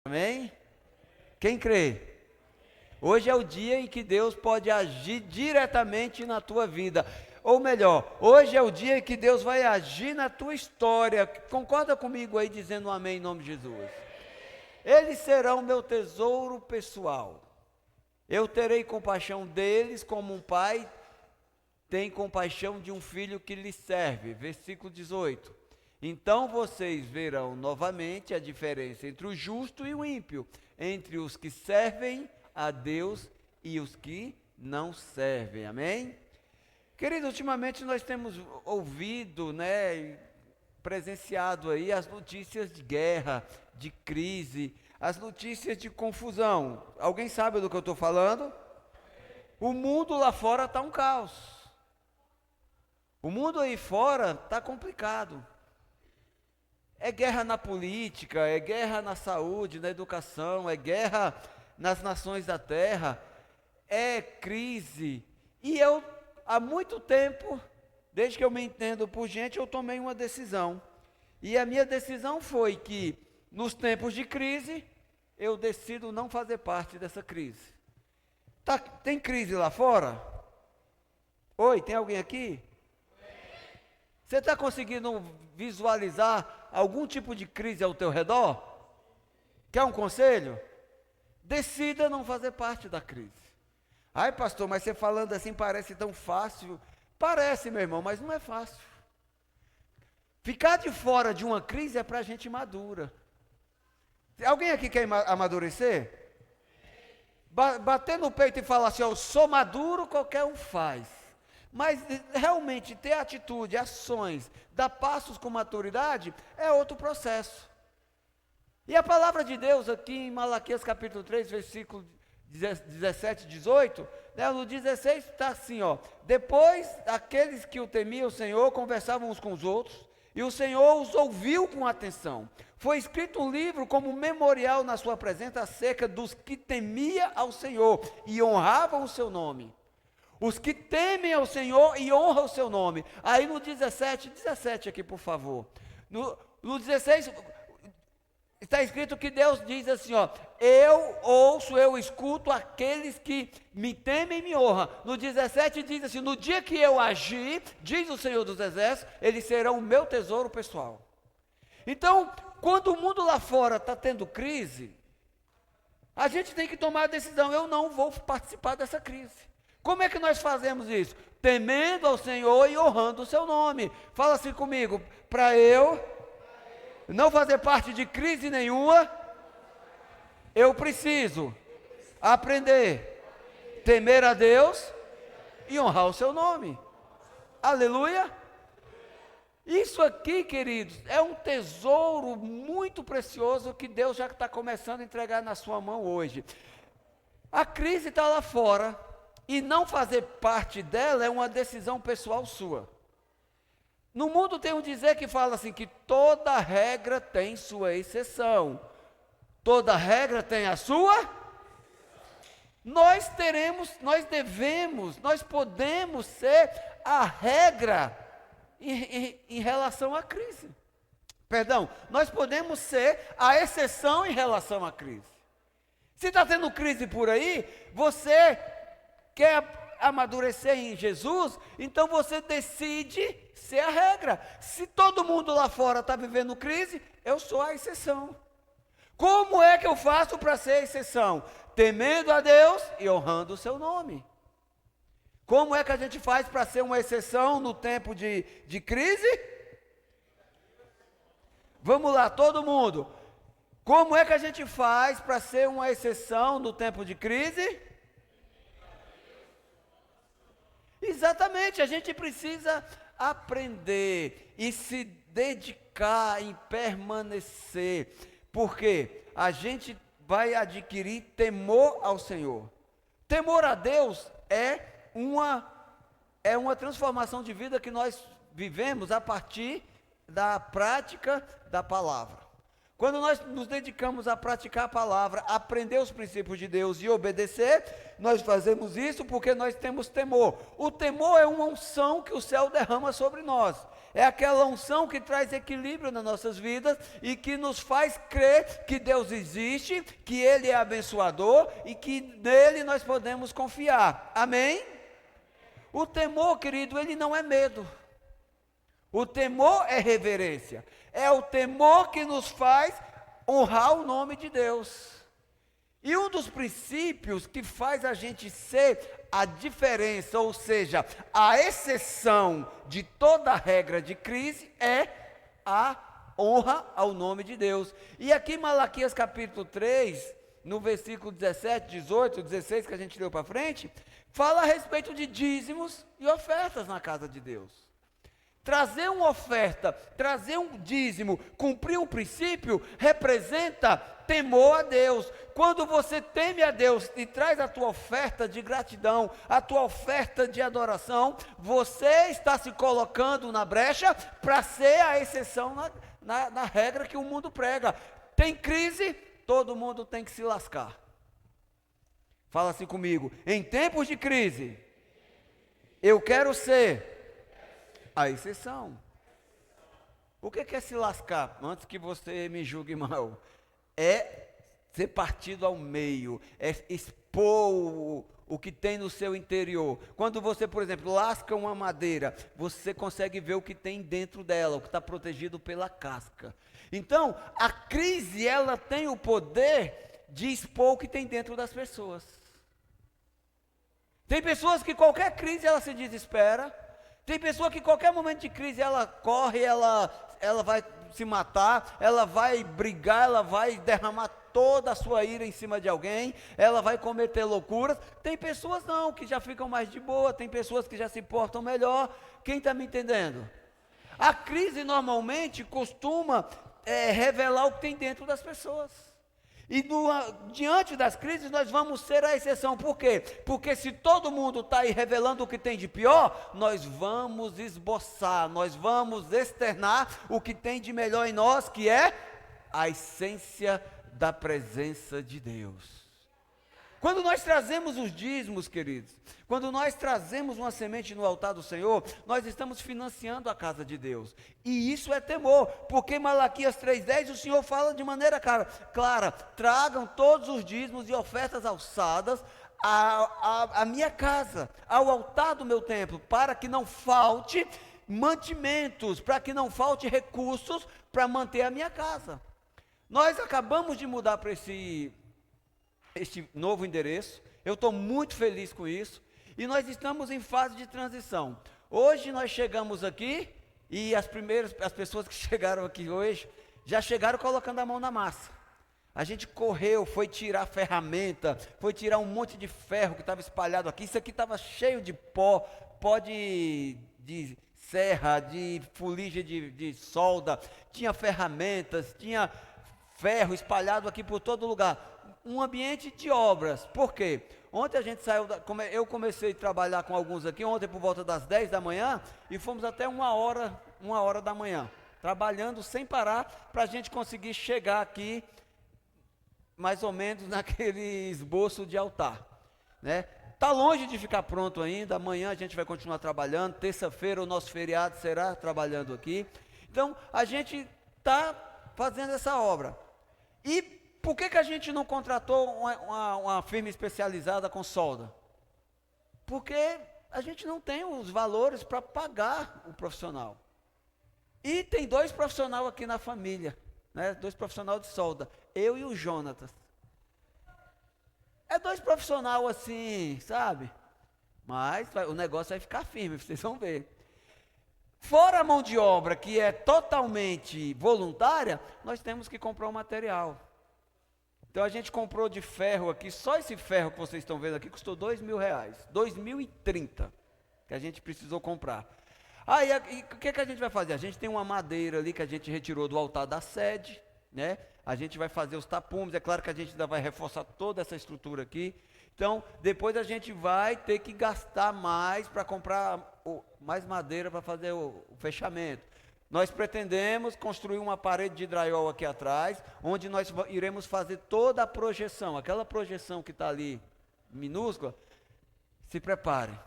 Amém? Quem crê? Hoje é o dia em que Deus pode agir diretamente na tua vida. Ou melhor, hoje é o dia em que Deus vai agir na tua história. Concorda comigo aí dizendo um amém em nome de Jesus? Eles serão meu tesouro pessoal. Eu terei compaixão deles como um pai tem compaixão de um filho que lhe serve. Versículo 18. Então vocês verão novamente a diferença entre o justo e o ímpio, entre os que servem a Deus e os que não servem. Amém? Querido, ultimamente nós temos ouvido, presenciado aí as notícias de guerra, de crise, as notícias de confusão. Alguém sabe do que eu estou falando? O mundo lá fora está um caos. O mundo aí fora está complicado. É guerra na política, é guerra na saúde, na educação, é guerra nas nações da terra, é crise. E eu, há muito tempo, desde que eu me entendo por gente, eu tomei uma decisão. E a minha decisão foi que, nos tempos de crise, eu decido não fazer parte dessa crise. Tem crise lá fora? Oi, tem alguém aqui? Você está conseguindo visualizar algum tipo de crise ao teu redor? Quer um conselho? Decida não fazer parte da crise. Ai, pastor, mas você falando assim parece tão fácil. Parece, meu irmão, mas não é fácil. Ficar de fora de uma crise é para gente madura. Alguém aqui quer amadurecer? Bater no peito e falar assim, eu sou maduro, qualquer um faz. Mas realmente ter atitude, ações, dar passos com maturidade é outro processo. E a palavra de Deus aqui em Malaquias capítulo 3, versículo 17 e 18, no 16 está assim, depois aqueles que o temiam o Senhor conversavam uns com os outros, e o Senhor os ouviu com atenção. Foi escrito um livro como memorial na sua presença acerca dos que temia ao Senhor e honravam o seu nome. Os que temem ao Senhor e honram o seu nome. Aí no 17 aqui, por favor. No 16, está escrito que Deus diz assim, eu ouço, eu escuto aqueles que me temem e me honram. No 17 diz assim, no dia que eu agir, diz o Senhor dos Exércitos, eles serão o meu tesouro pessoal. Então, quando o mundo lá fora está tendo crise, a gente tem que tomar a decisão, eu não vou participar dessa crise. Como é que nós fazemos isso? Temendo ao Senhor e honrando o seu nome. Fala assim comigo, para eu não fazer parte de crise nenhuma, eu preciso aprender, temer a Deus e honrar o seu nome. Aleluia! Isso aqui, queridos, é um tesouro muito precioso que Deus já está começando a entregar na sua mão hoje. A crise está lá fora. E não fazer parte dela é uma decisão pessoal sua. No mundo tem um dizer que fala assim, que toda regra tem sua exceção. Toda regra tem a sua. Nós podemos ser a regra em relação à crise. Perdão, nós podemos ser a exceção em relação à crise. Se está tendo crise por aí, você quer amadurecer em Jesus, então você decide ser a regra. Se todo mundo lá fora está vivendo crise, eu sou a exceção. Como é que eu faço para ser a exceção? Temendo a Deus e honrando o seu nome. Como é que a gente faz para ser uma exceção no tempo de crise? Vamos lá, todo mundo. Como é que a gente faz para ser uma exceção no tempo de crise? Exatamente, a gente precisa aprender e se dedicar em permanecer, porque a gente vai adquirir temor ao Senhor. Temor a Deus é uma transformação de vida que nós vivemos a partir da prática da palavra. Quando nós nos dedicamos a praticar a palavra, aprender os princípios de Deus e obedecer, nós fazemos isso porque nós temos temor. O temor é uma unção que o céu derrama sobre nós. É aquela unção que traz equilíbrio nas nossas vidas e que nos faz crer que Deus existe, que Ele é abençoador e que nele nós podemos confiar. Amém? O temor, querido, ele não é medo. O temor é reverência. É o temor que nos faz honrar o nome de Deus. E um dos princípios que faz a gente ser a diferença, ou seja, a exceção de toda regra de crise, é a honra ao nome de Deus. E aqui em Malaquias capítulo 3, no versículo 17, 18, 16, que a gente leu para frente, fala a respeito de dízimos e ofertas na casa de Deus. Trazer uma oferta, trazer um dízimo, cumprir um princípio, representa temor a Deus. Quando você teme a Deus e traz a tua oferta de gratidão, a tua oferta de adoração, você está se colocando na brecha para ser a exceção na regra que o mundo prega. Tem crise, todo mundo tem que se lascar. Fala assim comigo: em tempos de crise, eu quero ser a exceção. O que é se lascar? Antes que você me julgue mal, é ser partido ao meio, é expor o que tem no seu interior. Quando você, por exemplo, lasca uma madeira, você consegue ver o que tem dentro dela, o que está protegido pela casca. Então, a crise, ela tem o poder de expor o que tem dentro das pessoas. Tem pessoas que qualquer crise ela se desespera. Tem pessoa que qualquer momento de crise ela corre, ela vai se matar, ela vai brigar, ela vai derramar toda a sua ira em cima de alguém, ela vai cometer loucuras. Tem pessoas não, que já ficam mais de boa, tem pessoas que já se portam melhor. Quem está me entendendo? A crise normalmente costuma revelar o que tem dentro das pessoas. E diante das crises nós vamos ser a exceção. Por quê? Porque se todo mundo está aí revelando o que tem de pior, nós vamos esboçar, nós vamos externar o que tem de melhor em nós, que é a essência da presença de Deus. Quando nós trazemos os dízimos, queridos, quando nós trazemos uma semente no altar do Senhor, nós estamos financiando a casa de Deus. E isso é temor, porque Malaquias 3,10 o Senhor fala de maneira clara: tragam todos os dízimos e ofertas alçadas à minha casa, ao altar do meu templo, para que não falte mantimentos, para que não falte recursos para manter a minha casa. Nós acabamos de mudar para este novo endereço, eu estou muito feliz com isso, e nós estamos em fase de transição. Hoje nós chegamos aqui, e as pessoas que chegaram aqui hoje, já chegaram colocando a mão na massa. A gente correu, foi tirar a ferramenta, foi tirar um monte de ferro que estava espalhado aqui. Isso aqui estava cheio de pó de serra, de fuligem de solda, tinha ferramentas, tinha ferro espalhado aqui por todo lugar. Um ambiente de obras. Por quê? Ontem a gente saiu, eu comecei a trabalhar com alguns aqui, ontem por volta das 10 da manhã, e fomos até uma hora da manhã, trabalhando sem parar, para a gente conseguir chegar aqui, mais ou menos naquele esboço de altar, né? Está longe de ficar pronto ainda, amanhã a gente vai continuar trabalhando, terça-feira o nosso feriado será trabalhando aqui. Então, a gente está fazendo essa obra. E por que a gente não contratou uma firma especializada com solda? Porque a gente não tem os valores para pagar o profissional. E tem 2 profissionais aqui na família, né? 2 profissionais de solda, eu e o Jonatas. É 2 profissionais assim, sabe? Mas o negócio vai ficar firme, vocês vão ver. Fora a mão de obra, que é totalmente voluntária, nós temos que comprar o material. Então a gente comprou de ferro aqui, só esse ferro que vocês estão vendo aqui custou R$2.000, 2.030 que a gente precisou comprar. Aí o que a gente vai fazer? A gente tem uma madeira ali que a gente retirou do altar da sede, né? A gente vai fazer os tapumes, é claro que a gente ainda vai reforçar toda essa estrutura aqui. Então depois a gente vai ter que gastar mais para comprar mais madeira para fazer o fechamento. Nós pretendemos construir uma parede de drywall aqui atrás, onde nós iremos fazer toda a projeção, aquela projeção que está ali, minúscula. Se preparem,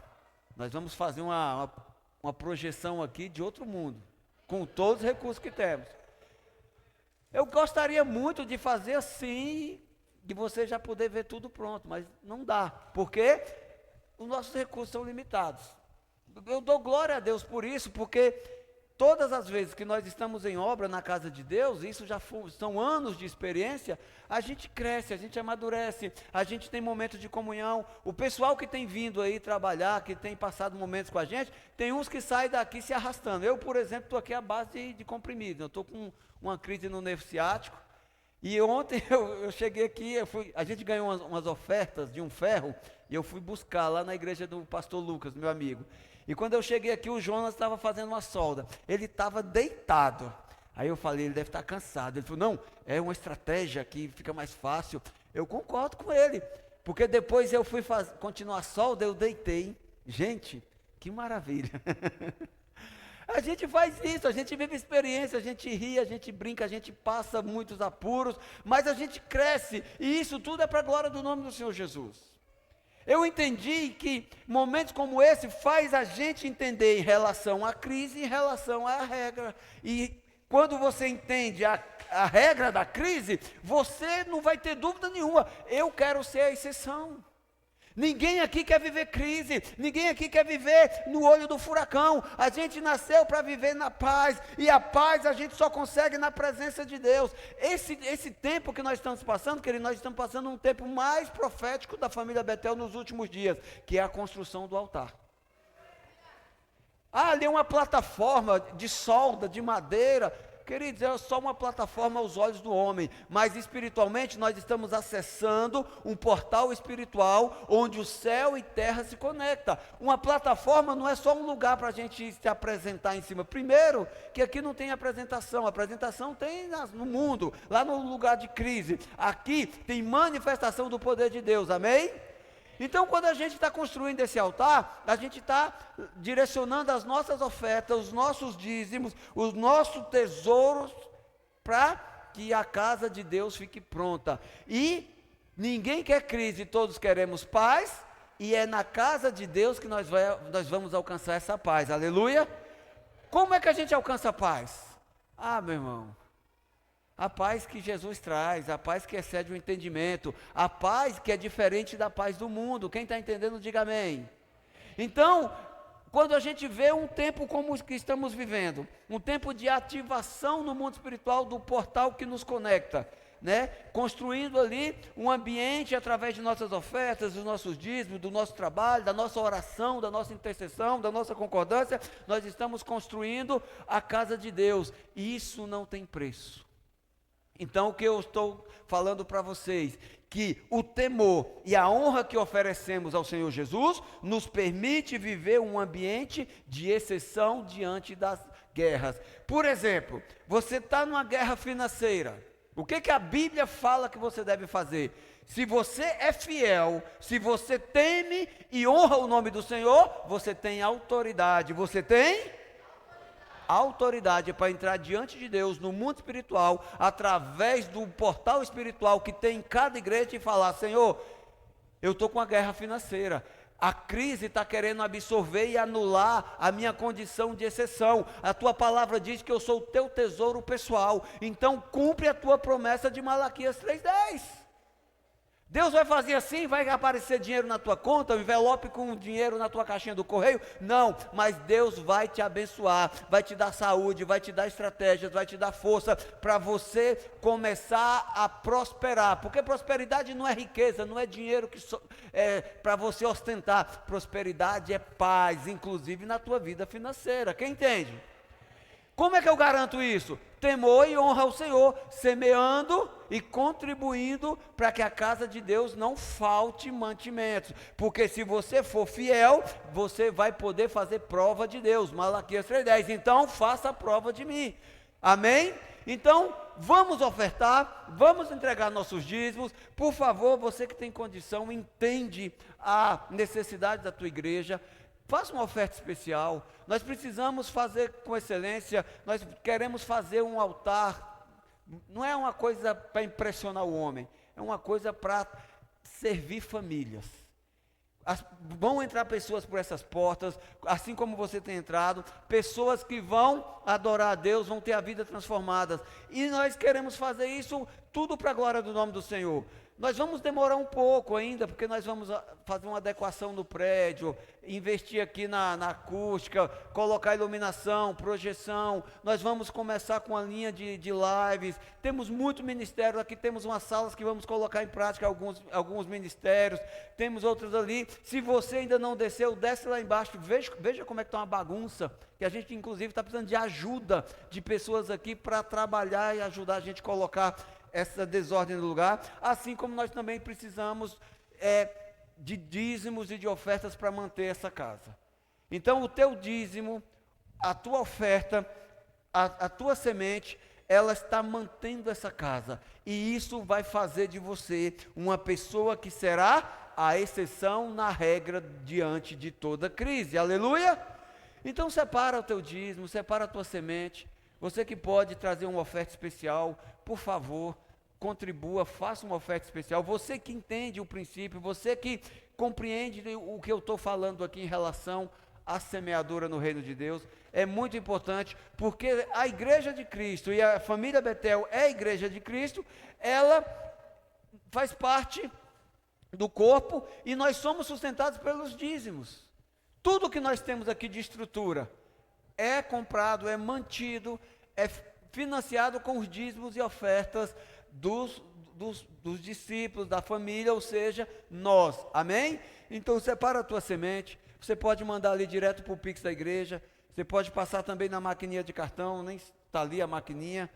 nós vamos fazer uma projeção aqui de outro mundo, com todos os recursos que temos. Eu gostaria muito de fazer assim, de você já poder ver tudo pronto, mas não dá, porque os nossos recursos são limitados. Eu dou glória a Deus por isso, porque todas as vezes que nós estamos em obra na casa de Deus, isso já são anos de experiência, a gente cresce, a gente amadurece, a gente tem momentos de comunhão. O pessoal que tem vindo aí trabalhar, que tem passado momentos com a gente, tem uns que saem daqui se arrastando. Eu, por exemplo, estou aqui à base de comprimido, eu estou com uma crise no nervo ciático, e ontem eu cheguei aqui, a gente ganhou umas ofertas de um ferro, e eu fui buscar lá na igreja do pastor Lucas, meu amigo. E quando eu cheguei aqui, o Jonas estava fazendo uma solda. Ele estava deitado. Aí eu falei, ele deve estar cansado. Ele falou, não, é uma estratégia que fica mais fácil. Eu concordo com ele. Porque depois eu fui continuar a solda, eu deitei. Gente, que maravilha. A gente faz isso, a gente vive experiência, a gente ri, a gente brinca, a gente passa muitos apuros, mas a gente cresce. E isso tudo é para a glória do nome do Senhor Jesus. Eu entendi que momentos como esse faz a gente entender em relação à crise, em relação à regra. E quando você entende a regra da crise, você não vai ter dúvida nenhuma. Eu quero ser a exceção. Ninguém aqui quer viver crise, ninguém aqui quer viver no olho do furacão. A gente nasceu para viver na paz, e a paz a gente só consegue na presença de Deus. Esse tempo que nós estamos passando, querido, nós estamos passando um tempo mais profético da família Betel nos últimos dias, que é a construção do altar. Ali é uma plataforma de solda, de madeira. Queridos, é só uma plataforma aos olhos do homem, mas espiritualmente nós estamos acessando um portal espiritual, onde o céu e terra se conectam. Uma plataforma não é só um lugar para a gente se apresentar em cima. Primeiro, que aqui não tem apresentação tem no mundo, lá no lugar de crise. Aqui tem manifestação do poder de Deus, amém? Então, quando a gente está construindo esse altar, a gente está direcionando as nossas ofertas, os nossos dízimos, os nossos tesouros, para que a casa de Deus fique pronta. E ninguém quer crise, todos queremos paz, e é na casa de Deus que nós vamos alcançar essa paz, aleluia. Como é que a gente alcança a paz? Ah, meu irmão, a paz que Jesus traz, a paz que excede o entendimento, a paz que é diferente da paz do mundo. Quem está entendendo, diga amém. Então, quando a gente vê um tempo como o que estamos vivendo, um tempo de ativação no mundo espiritual do portal que nos conecta, né? Construindo ali um ambiente através de nossas ofertas, dos nossos dízimos, do nosso trabalho, da nossa oração, da nossa intercessão, da nossa concordância, nós estamos construindo a casa de Deus, e isso não tem preço. Então, o que eu estou falando para vocês, que o temor e a honra que oferecemos ao Senhor Jesus, nos permite viver um ambiente de exceção diante das guerras. Por exemplo, você está numa guerra financeira, o que a Bíblia fala que você deve fazer? Se você é fiel, se você teme e honra o nome do Senhor, você tem autoridade, autoridade para entrar diante de Deus no mundo espiritual, através do portal espiritual que tem em cada igreja, e falar: Senhor, eu estou com a guerra financeira, a crise está querendo absorver e anular a minha condição de exceção, a tua palavra diz que eu sou o teu tesouro pessoal, então cumpre a tua promessa de Malaquias 3:10. Deus vai fazer assim, vai aparecer dinheiro na tua conta, um envelope com dinheiro na tua caixinha do correio? Não, mas Deus vai te abençoar, vai te dar saúde, vai te dar estratégias, vai te dar força para você começar a prosperar, porque prosperidade não é riqueza, não é dinheiro para você ostentar, prosperidade é paz, inclusive na tua vida financeira. Quem entende? Como é que eu garanto isso? Temor e honra ao Senhor, semeando e contribuindo para que a casa de Deus não falte mantimentos, porque se você for fiel, você vai poder fazer prova de Deus, Malaquias 3:10, então faça a prova de mim, amém? Então, vamos ofertar, vamos entregar nossos dízimos, por favor, você que tem condição, entende a necessidade da tua igreja, faça uma oferta especial. Nós precisamos fazer com excelência, nós queremos fazer um altar. Não é uma coisa para impressionar o homem, é uma coisa para servir famílias. Vão entrar pessoas por essas portas, assim como você tem entrado, pessoas que vão adorar a Deus, vão ter a vida transformada. E nós queremos fazer isso tudo para a glória do nome do Senhor. Nós vamos demorar um pouco ainda, porque nós vamos fazer uma adequação no prédio, investir aqui na acústica, colocar iluminação, projeção. Nós vamos começar com a linha de lives. Temos muito ministério aqui, temos umas salas que vamos colocar em prática alguns ministérios. Temos outros ali. Se você ainda não desceu, desce lá embaixo, veja como é que está uma bagunça. Que a gente inclusive está precisando de ajuda de pessoas aqui para trabalhar e ajudar a gente a colocar essa desordem no lugar, assim como nós também precisamos de dízimos e de ofertas para manter essa casa. Então o teu dízimo, a tua oferta, a tua semente, ela está mantendo essa casa, e isso vai fazer de você uma pessoa que será a exceção na regra diante de toda crise, aleluia? Então separa o teu dízimo, separa a tua semente. Você que pode trazer uma oferta especial, por favor, contribua, faça uma oferta especial. Você que entende o princípio, você que compreende o que eu estou falando aqui em relação à semeadura no reino de Deus, é muito importante, porque a igreja de Cristo e a família Betel é a igreja de Cristo, ela faz parte do corpo e nós somos sustentados pelos dízimos. Tudo que nós temos aqui de estrutura é comprado, é mantido, é financiado com os dízimos e ofertas dos discípulos, da família, ou seja, nós, amém? Então separa a tua semente, você pode mandar ali direto para o Pix da igreja, você pode passar também na maquininha de cartão, nem está ali a maquininha,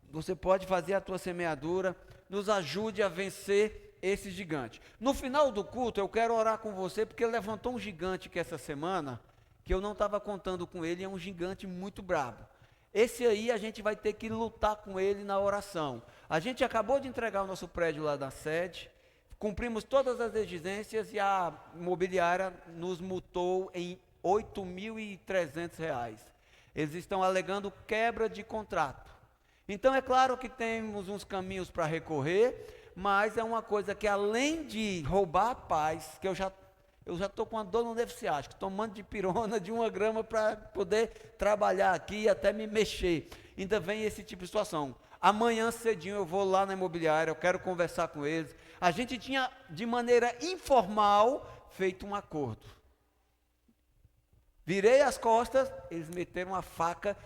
você pode fazer a tua semeadura, nos ajude a vencer esse gigante. No final do culto eu quero orar com você, porque levantou um gigante que essa semana, que eu não estava contando com ele, é um gigante muito brabo. Esse aí a gente vai ter que lutar com ele na oração. A gente acabou de entregar o nosso prédio lá da sede, cumprimos todas as exigências e a imobiliária nos multou em R$ 8.300. Eles estão alegando quebra de contrato. Então é claro que temos uns caminhos para recorrer, mas é uma coisa que além de roubar a paz, que eu já estou com uma dor no nervo ciático, tomando de pirona de 1 grama para poder trabalhar aqui e até me mexer. Ainda vem esse tipo de situação. Amanhã cedinho eu vou lá na imobiliária, eu quero conversar com eles. A gente tinha, de maneira informal, feito um acordo. Virei as costas, eles meteram uma faca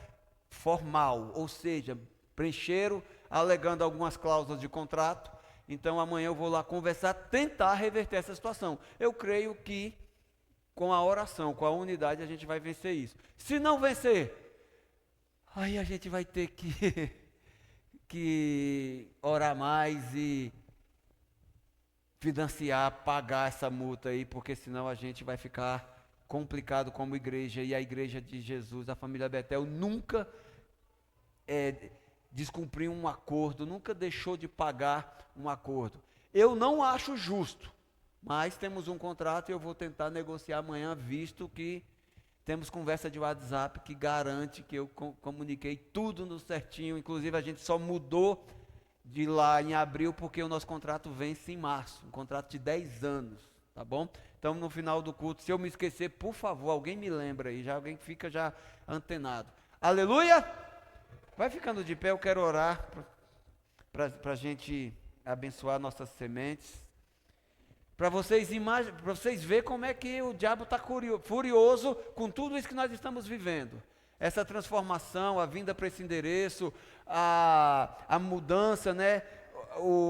formal, ou seja, preencheram, alegando algumas cláusulas de contrato. Então amanhã eu vou lá conversar, tentar reverter essa situação. Eu creio que com a oração, com a unidade, a gente vai vencer isso. Se não vencer, aí a gente vai ter que orar mais e financiar, pagar essa multa aí, porque senão a gente vai ficar complicado como igreja. E a igreja de Jesus, a família Betel, nunca descumpriu um acordo, nunca deixou de pagar um acordo. Eu não acho justo, mas temos um contrato e eu vou tentar negociar amanhã, visto que temos conversa de WhatsApp que garante que eu comuniquei tudo no certinho. Inclusive a gente só mudou de lá em abril porque o nosso contrato vence em março, um contrato de 10 anos, tá bom? Então no final do culto, se eu me esquecer, por favor, alguém me lembra aí, alguém fica já antenado. Aleluia! Vai ficando de pé, eu quero orar para a gente abençoar nossas sementes. Para vocês verem como é que o diabo está furioso com tudo isso que nós estamos vivendo. Essa transformação, a vinda para esse endereço, a mudança, né?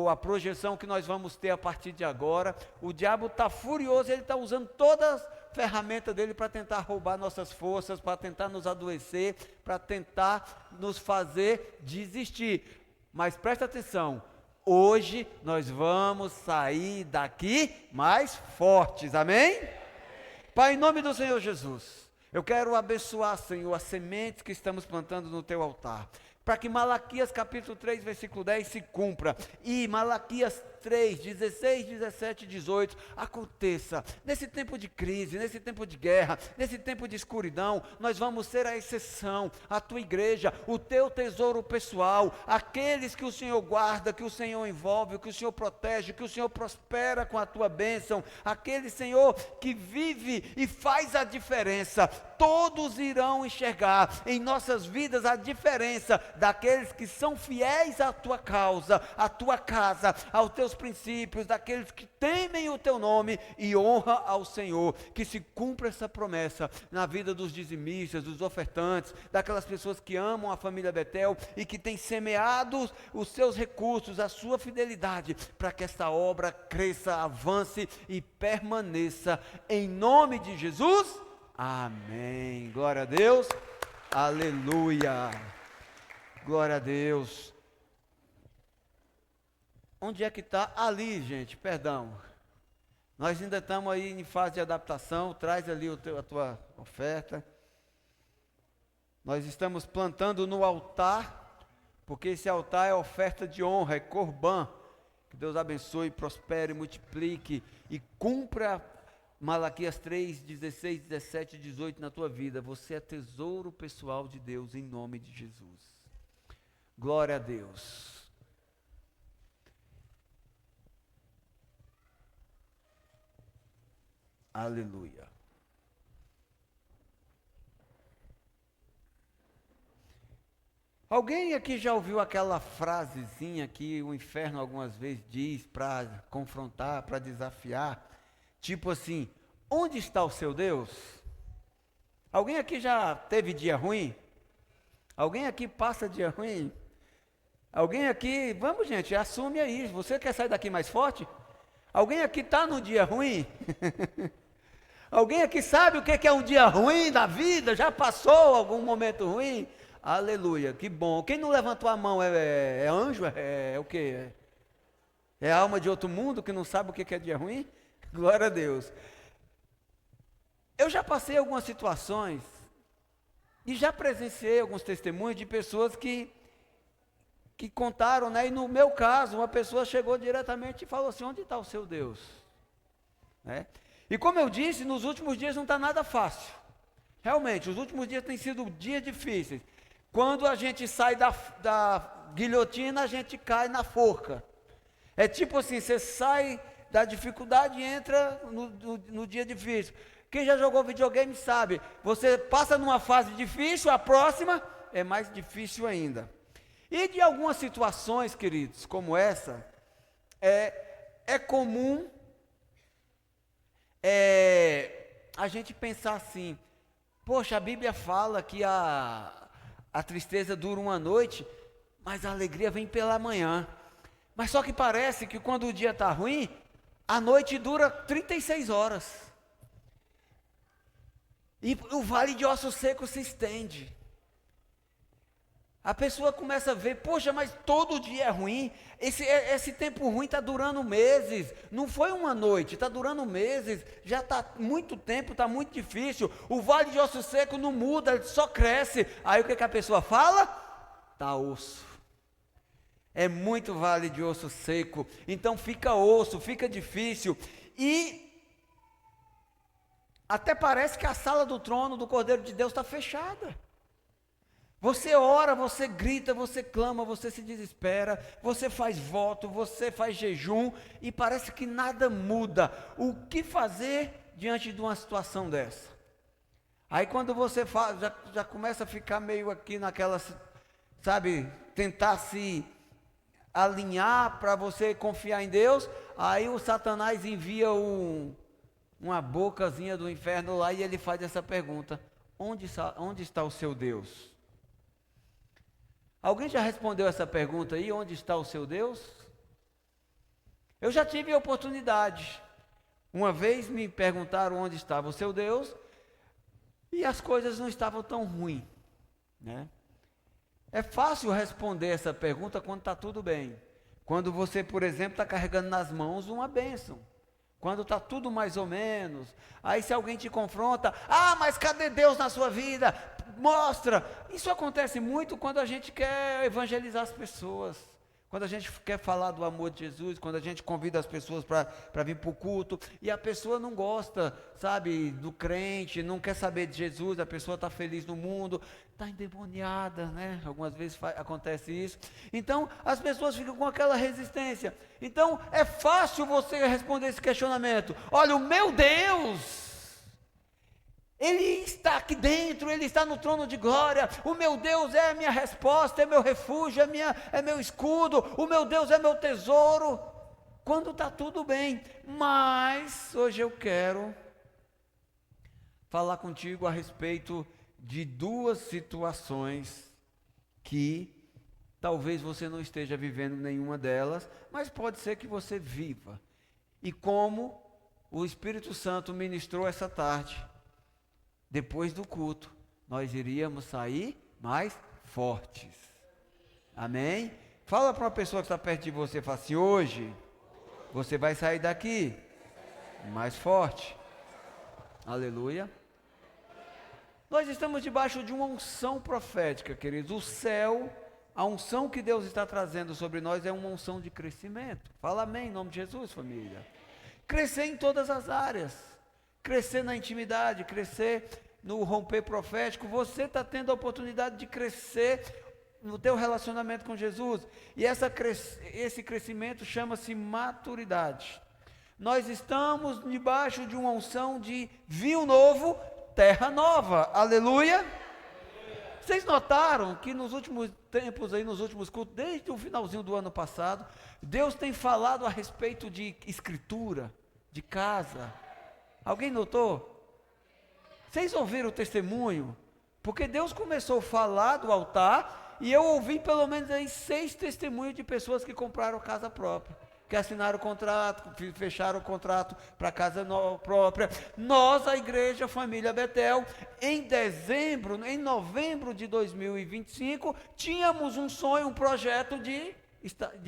A projeção que nós vamos ter a partir de agora. O diabo está furioso, ele está usando todas as ferramentas dele para tentar roubar nossas forças, para tentar nos adoecer, para tentar nos fazer desistir. Mas presta atenção, hoje nós vamos sair daqui mais fortes, amém? Pai, em nome do Senhor Jesus, eu quero abençoar, Senhor, as sementes que estamos plantando no teu altar, para que Malaquias capítulo 3, versículo 10 se cumpra, e Malaquias 3, 16, 17 e 18 aconteça. Nesse tempo de crise, nesse tempo de guerra, nesse tempo de escuridão, nós vamos ser a exceção, a tua igreja, o teu tesouro pessoal, aqueles que o Senhor guarda, que o Senhor envolve, que o Senhor protege, que o Senhor prospera com a tua bênção, aquele Senhor que vive e faz a diferença. Todos irão enxergar em nossas vidas a diferença daqueles que são fiéis à tua causa, à tua casa, aos teus princípios, daqueles que temem o teu nome e honra ao Senhor. Que se cumpra essa promessa na vida dos dizimistas, dos ofertantes, daquelas pessoas que amam a família Betel e que têm semeado os seus recursos, a sua fidelidade, para que esta obra cresça, avance e permaneça. Em nome de Jesus, amém. Glória a Deus, aleluia, glória a Deus. Onde é que está? Ali, gente, perdão. Nós ainda estamos aí em fase de adaptação. Traz ali a tua oferta. Nós estamos plantando no altar, porque esse altar é oferta de honra, é corban. Que Deus abençoe, prospere, multiplique e cumpra Malaquias 3, 16, 17 e 18 na tua vida. Você é tesouro pessoal de Deus, em nome de Jesus. Glória a Deus. Aleluia. Alguém aqui já ouviu aquela frasezinha que o inferno algumas vezes diz para confrontar, para desafiar? Tipo assim, onde está o seu Deus? Alguém aqui já teve dia ruim? Alguém aqui passa dia ruim? Alguém aqui, vamos gente, assume aí, você quer sair daqui mais forte? Alguém aqui está no dia ruim? Alguém aqui sabe o que é um dia ruim da vida? Já passou algum momento ruim? Aleluia, que bom. Quem não levantou a mão é anjo? É o quê? É alma de outro mundo que não sabe o que é dia ruim? Glória a Deus. Eu já passei algumas situações e já presenciei alguns testemunhos de pessoas que contaram, né? E no meu caso, uma pessoa chegou diretamente e falou assim: onde está o seu Deus? Né? E como eu disse, nos últimos dias não está nada fácil. Realmente, os últimos dias têm sido dias difíceis. Quando a gente sai da guilhotina, a gente cai na forca. É tipo assim, você sai da dificuldade e entra no dia difícil. Quem já jogou videogame sabe, você passa numa fase difícil, a próxima é mais difícil ainda. E de algumas situações, queridos, como essa, é comum a gente pensar assim: poxa, a Bíblia fala que a tristeza dura uma noite, mas a alegria vem pela manhã. Mas só que parece que quando o dia está ruim, a noite dura 36 horas. E o vale de ossos secos se estende. A pessoa começa a ver, poxa, mas todo dia é ruim, esse tempo ruim está durando meses, não foi uma noite, está durando meses, já está muito tempo, está muito difícil, o vale de osso seco não muda, ele só cresce. Aí o que a pessoa fala? Está osso. É muito vale de osso seco, então fica osso, fica difícil, e até parece que a sala do trono do Cordeiro de Deus está fechada. Você ora, você grita, você clama, você se desespera, você faz voto, você faz jejum e parece que nada muda. O que fazer diante de uma situação dessa? Aí quando você faz, já começa a ficar meio aqui naquela, sabe, tentar se alinhar para você confiar em Deus, aí o Satanás envia uma bocazinha do inferno lá e ele faz essa pergunta: onde está o seu Deus? Alguém já respondeu essa pergunta aí? Onde está o seu Deus? Eu já tive a oportunidade. Uma vez me perguntaram onde estava o seu Deus e as coisas não estavam tão ruins, né? É fácil responder essa pergunta quando está tudo bem. Quando você, por exemplo, está carregando nas mãos uma bênção. Quando está tudo mais ou menos. Aí se alguém te confronta: ah, mas cadê Deus na sua vida? Mostra. Isso acontece muito quando a gente quer evangelizar as pessoas. Quando a gente quer falar do amor de Jesus, quando a gente convida as pessoas para vir para o culto, e a pessoa não gosta, sabe, do crente, não quer saber de Jesus, a pessoa está feliz no mundo, está endemoniada, né? Algumas vezes acontece isso. Então, as pessoas ficam com aquela resistência. Então, é fácil você responder esse questionamento. Olha, o meu Deus, Ele está aqui dentro, Ele está no trono de glória, o meu Deus é a minha resposta, é meu refúgio, é meu escudo, o meu Deus é meu tesouro, quando está tudo bem. Mas hoje eu quero falar contigo a respeito de duas situações que talvez você não esteja vivendo nenhuma delas, mas pode ser que você viva. E como o Espírito Santo ministrou essa tarde, depois do culto, nós iríamos sair mais fortes. Amém? Fala para uma pessoa que está perto de você, fala assim: hoje você vai sair daqui mais forte. Aleluia. Nós estamos debaixo de uma unção profética, queridos. O céu, a unção que Deus está trazendo sobre nós é uma unção de crescimento. Fala amém em nome de Jesus, família. Crescer em todas as áreas. Crescer na intimidade, crescer no romper profético. Você está tendo a oportunidade de crescer no teu relacionamento com Jesus. E esse crescimento chama-se maturidade. Nós estamos debaixo de uma unção de vinho novo, terra nova. Aleluia! Vocês notaram que nos últimos tempos, aí, nos últimos cultos, desde o finalzinho do ano passado, Deus tem falado a respeito de escritura, de casa. Alguém notou? Vocês ouviram o testemunho? Porque Deus começou a falar do altar e eu ouvi pelo menos aí 6 testemunhos de pessoas que compraram casa própria, que assinaram o contrato, fecharam o contrato para casa própria. Nós, a igreja Família Betel, em novembro de 2025, tínhamos um sonho, um projeto de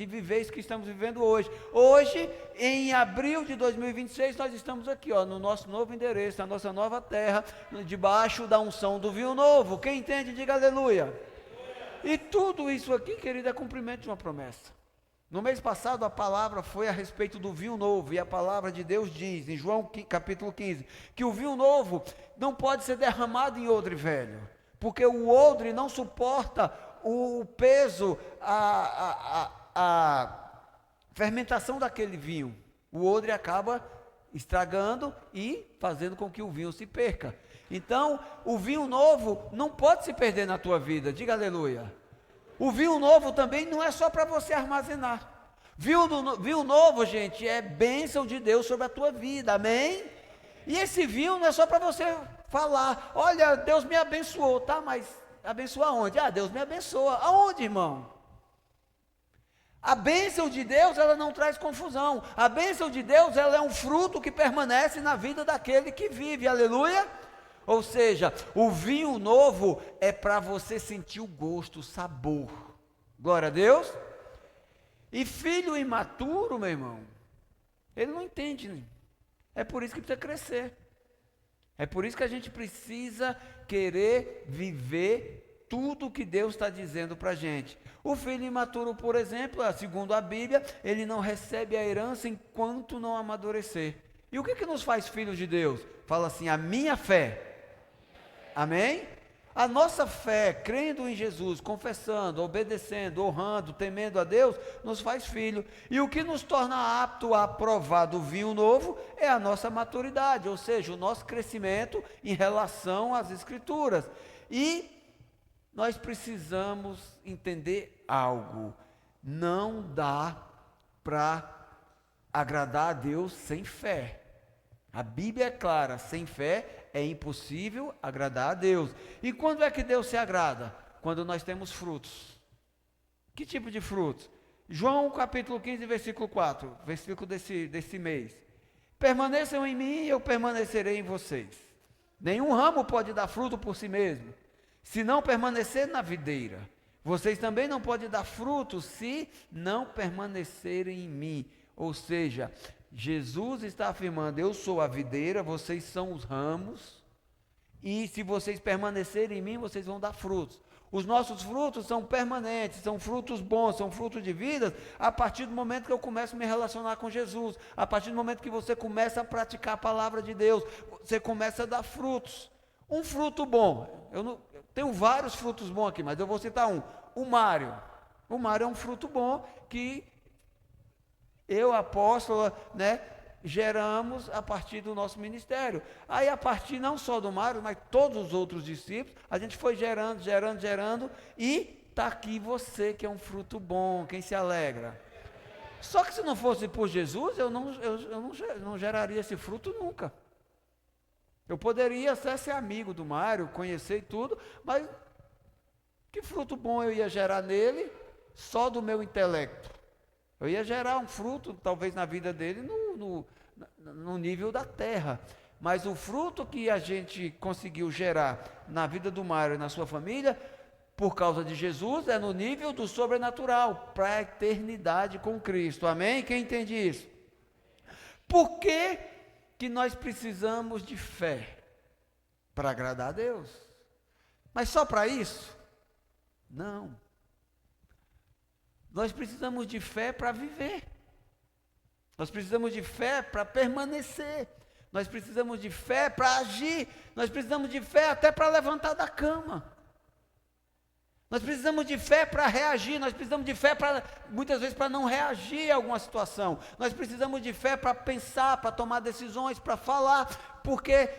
viver isso que estamos vivendo hoje. Hoje, em abril de 2026, nós estamos aqui, no nosso novo endereço, na nossa nova terra, debaixo da unção do vinho novo. Quem entende, diga aleluia. E tudo isso aqui, querido, é cumprimento de uma promessa. No mês passado a palavra foi a respeito do vinho novo, e a palavra de Deus diz, em João capítulo 15, que o vinho novo não pode ser derramado em odre velho, porque o odre não suporta o peso, a fermentação daquele vinho. O odre acaba estragando e fazendo com que o vinho se perca. Então, o vinho novo não pode se perder na tua vida, diga aleluia. O vinho novo também não é só para você armazenar. Vinho novo, gente, é bênção de Deus sobre a tua vida, amém? E esse vinho não é só para você falar, olha, Deus me abençoou, tá? Mas abençoa aonde? Deus me abençoa. Aonde, irmão? A bênção de Deus, ela não traz confusão. A bênção de Deus, ela é um fruto que permanece na vida daquele que vive, aleluia? Ou seja, o vinho novo é para você sentir o gosto, o sabor. Glória a Deus. E filho imaturo, meu irmão, ele não entende. É por isso que precisa crescer. É por isso que a gente precisa querer viver tudo que Deus está dizendo para a gente. O filho imaturo, por exemplo, segundo a Bíblia, ele não recebe a herança enquanto não amadurecer. E o que nos faz filhos de Deus? Fala assim, a minha fé. Amém? A nossa fé, crendo em Jesus, confessando, obedecendo, honrando, temendo a Deus, nos faz filho. E o que nos torna apto a provar do vinho novo é a nossa maturidade, ou seja, o nosso crescimento em relação às Escrituras. E nós precisamos entender algo: não dá para agradar a Deus sem fé. A Bíblia é clara, sem fé é impossível agradar a Deus. E quando é que Deus se agrada? Quando nós temos frutos. Que tipo de frutos? João capítulo 15, versículo 4, versículo desse mês. Permaneçam em mim e eu permanecerei em vocês. Nenhum ramo pode dar fruto por si mesmo, se não permanecer na videira. Vocês também não podem dar fruto se não permanecerem em mim. Ou seja, Jesus está afirmando, eu sou a videira, vocês são os ramos, e se vocês permanecerem em mim, vocês vão dar frutos. Os nossos frutos são permanentes, são frutos bons, são frutos de vida, a partir do momento que eu começo a me relacionar com Jesus, a partir do momento que você começa a praticar a palavra de Deus, você começa a dar frutos. Um fruto bom, eu tenho vários frutos bons aqui, mas eu vou citar um, o Mário. O Mário é um fruto bom que eu, apóstolo, geramos a partir do nosso ministério. Aí a partir não só do Mário, mas todos os outros discípulos, a gente foi gerando, e está aqui você que é um fruto bom, quem se alegra. Só que se não fosse por Jesus, eu não geraria esse fruto nunca. Eu poderia até ser amigo do Mário, conhecer tudo, mas que fruto bom eu ia gerar nele só do meu intelecto? Eu ia gerar um fruto, talvez na vida dele, no nível da terra. Mas o fruto que a gente conseguiu gerar na vida do Mário e na sua família, por causa de Jesus, é no nível do sobrenatural, para a eternidade com Cristo. Amém? Quem entende isso? Por que nós precisamos de fé? Para agradar a Deus. Mas só para isso? Não. Nós precisamos de fé para viver. Nós precisamos de fé para permanecer. Nós precisamos de fé para agir. Nós precisamos de fé até para levantar da cama. Nós precisamos de fé para reagir. Nós precisamos de fé muitas vezes para não reagir a alguma situação. Nós precisamos de fé para pensar, para tomar decisões, para falar. Porque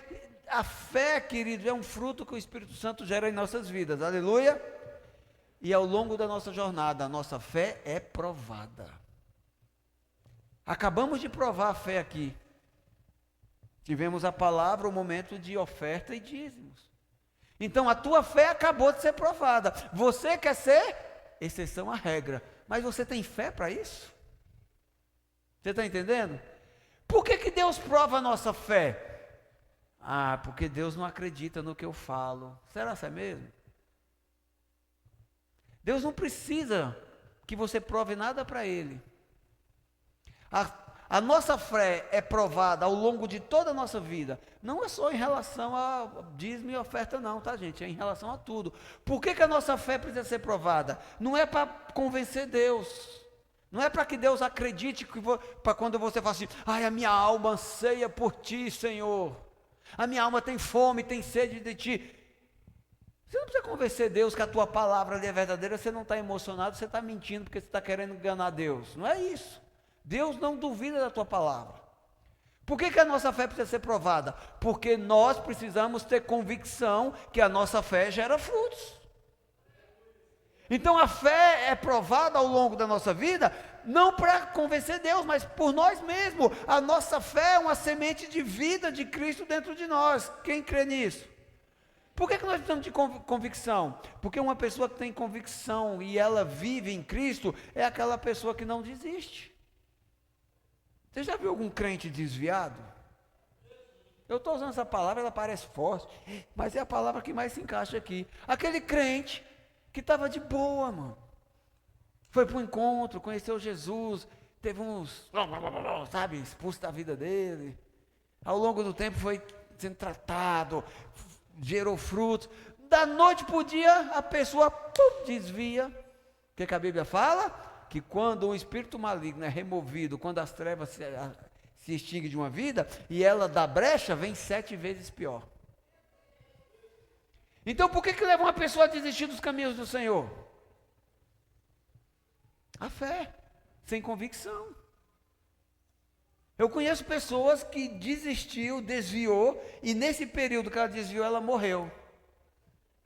a fé, queridos, é um fruto que o Espírito Santo gera em nossas vidas. Aleluia! E ao longo da nossa jornada, a nossa fé é provada. Acabamos de provar a fé aqui. Tivemos a palavra, o momento de oferta e dízimos. Então a tua fé acabou de ser provada. Você quer ser exceção à regra, mas você tem fé para isso? Você está entendendo? Por que Deus prova a nossa fé? Porque Deus não acredita no que eu falo. Será que é mesmo? Deus não precisa que você prove nada para Ele. A nossa fé é provada ao longo de toda a nossa vida. Não é só em relação a dízimo e oferta não, tá gente? É em relação a tudo. Por que a nossa fé precisa ser provada? Não é para convencer Deus. Não é para que Deus acredite, para quando você fala assim, a minha alma anseia por Ti, Senhor. A minha alma tem fome, tem sede de Ti. Você não precisa convencer Deus que a tua palavra ali é verdadeira, você não está emocionado, você está mentindo porque você está querendo enganar Deus. Não é isso. Deus não duvida da tua palavra. Por que a nossa fé precisa ser provada? Porque nós precisamos ter convicção que a nossa fé gera frutos. Então a fé é provada ao longo da nossa vida, não para convencer Deus, mas por nós mesmos. A nossa fé é uma semente de vida de Cristo dentro de nós. Quem crê nisso? Por que nós precisamos de convicção? Porque uma pessoa que tem convicção e ela vive em Cristo, é aquela pessoa que não desiste. Você já viu algum crente desviado? Eu estou usando essa palavra, ela parece forte, mas é a palavra que mais se encaixa aqui. Aquele crente que estava de boa, mano. Foi para o encontro, conheceu Jesus, teve uns, expulso da vida dele. Ao longo do tempo foi sendo tratado, gerou frutos. Da noite para o dia, a pessoa desvia. O que a Bíblia fala? Que quando um espírito maligno é removido, quando as trevas se extinguem de uma vida, e ela dá brecha, vem 7 vezes pior. Então por que leva uma pessoa a desistir dos caminhos do Senhor? A fé, sem convicção. Eu conheço pessoas que desviou, e nesse período que ela desviou, ela morreu.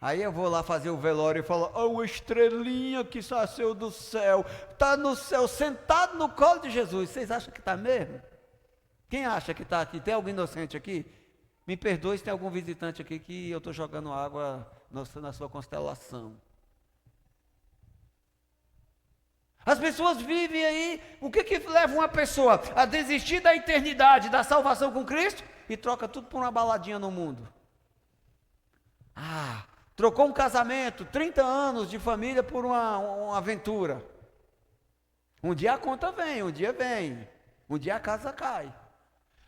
Aí eu vou lá fazer o velório e falo, uma estrelinha que nasceu do céu, está no céu, sentado no colo de Jesus. Vocês acham que está mesmo? Quem acha que está aqui? Tem algum inocente aqui? Me perdoe se tem algum visitante aqui que eu estou jogando água na sua constelação. As pessoas vivem aí, o que leva uma pessoa a desistir da eternidade, da salvação com Cristo, e troca tudo por uma baladinha no mundo? Trocou um casamento, 30 anos de família por uma aventura. Um dia a conta vem, um dia a casa cai.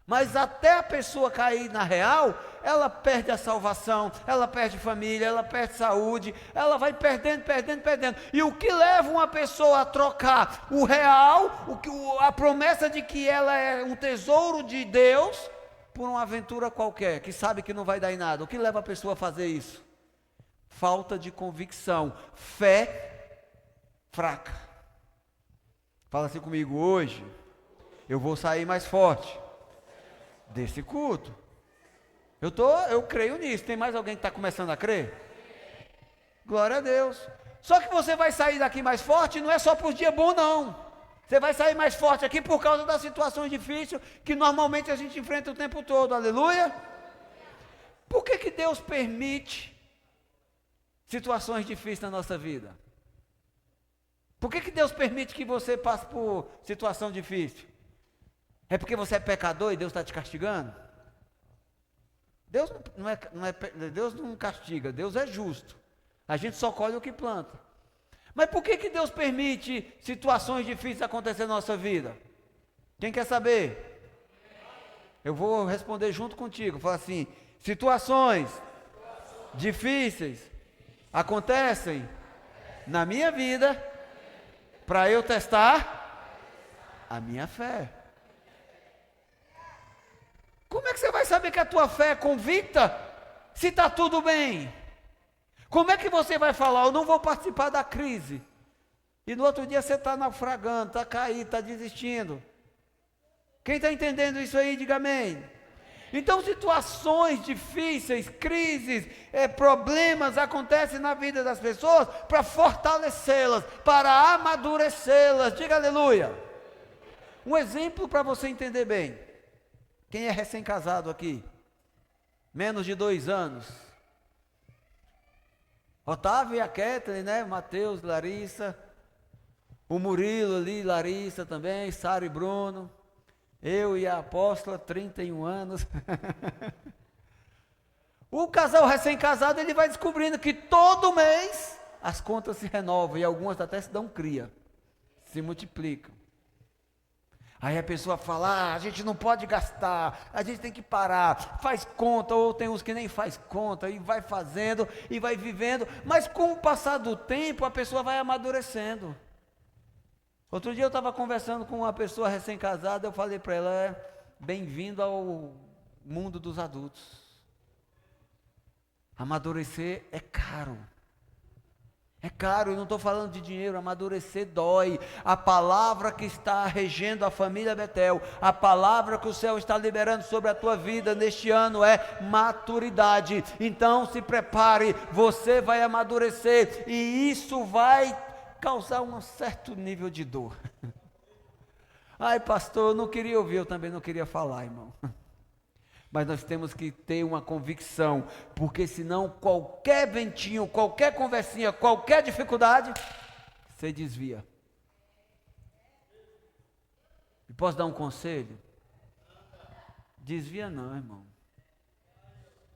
Mas até a pessoa cair na real, ela perde a salvação, ela perde família, ela perde saúde, ela vai perdendo. E o que leva uma pessoa a trocar o real, a promessa de que ela é um tesouro de Deus, por uma aventura qualquer, que sabe que não vai dar em nada? O que leva a pessoa a fazer isso? Falta de convicção, fé fraca. Fala assim comigo: hoje eu vou sair mais forte desse culto. Eu creio nisso. Tem mais alguém que está começando a crer? Glória a Deus. Só que você vai sair daqui mais forte, não é só por dia bom, não. Você vai sair mais forte aqui por causa das situações difíceis que normalmente a gente enfrenta o tempo todo. Aleluia. Por que Deus permite situações difíceis na nossa vida? Por que Deus permite que você passe por situação difícil? É porque você é pecador e Deus está te castigando? Deus não castiga, Deus é justo. A gente só colhe o que planta. Mas por que Deus permite situações difíceis acontecer na nossa vida? Quem quer saber? Eu vou responder junto contigo. Falar assim: situações difíceis acontecem na minha vida para eu testar a minha fé. Como é que você vai saber que a tua fé é convicta se está tudo bem? Como é que você vai falar: eu não vou participar da crise, e no outro dia você está naufragando, está caído, está desistindo? Quem está entendendo isso aí, diga amém. Então situações difíceis, crises, problemas acontecem na vida das pessoas para fortalecê-las, para amadurecê-las. Diga aleluia. Um exemplo para você entender bem. Quem é recém-casado aqui? Menos de 2 anos. Otávio e a Kathleen, né? Mateus, Larissa. O Murilo ali, Larissa também, Sara e Bruno. Eu e a apóstola, 31 anos. O casal recém-casado, ele vai descobrindo que todo mês as contas se renovam e algumas até se dão cria, se multiplicam. Aí a pessoa fala: a gente não pode gastar, a gente tem que parar, faz conta, ou tem uns que nem faz conta, e vai fazendo, e vai vivendo, mas com o passar do tempo, a pessoa vai amadurecendo. Outro dia eu estava conversando com uma pessoa recém-casada, eu falei para ela: bem-vindo ao mundo dos adultos. Amadurecer é caro. É caro, eu não estou falando de dinheiro, amadurecer dói. A palavra que está regendo a família Betel, a palavra que o céu está liberando sobre a tua vida neste ano é maturidade. Então se prepare, você vai amadurecer e isso vai causar um certo nível de dor. Ai pastor, eu não queria ouvir, eu também não queria falar, irmão. Mas nós temos que ter uma convicção, porque senão qualquer ventinho, qualquer conversinha, qualquer dificuldade, você desvia. E posso dar um conselho? Desvia não, irmão.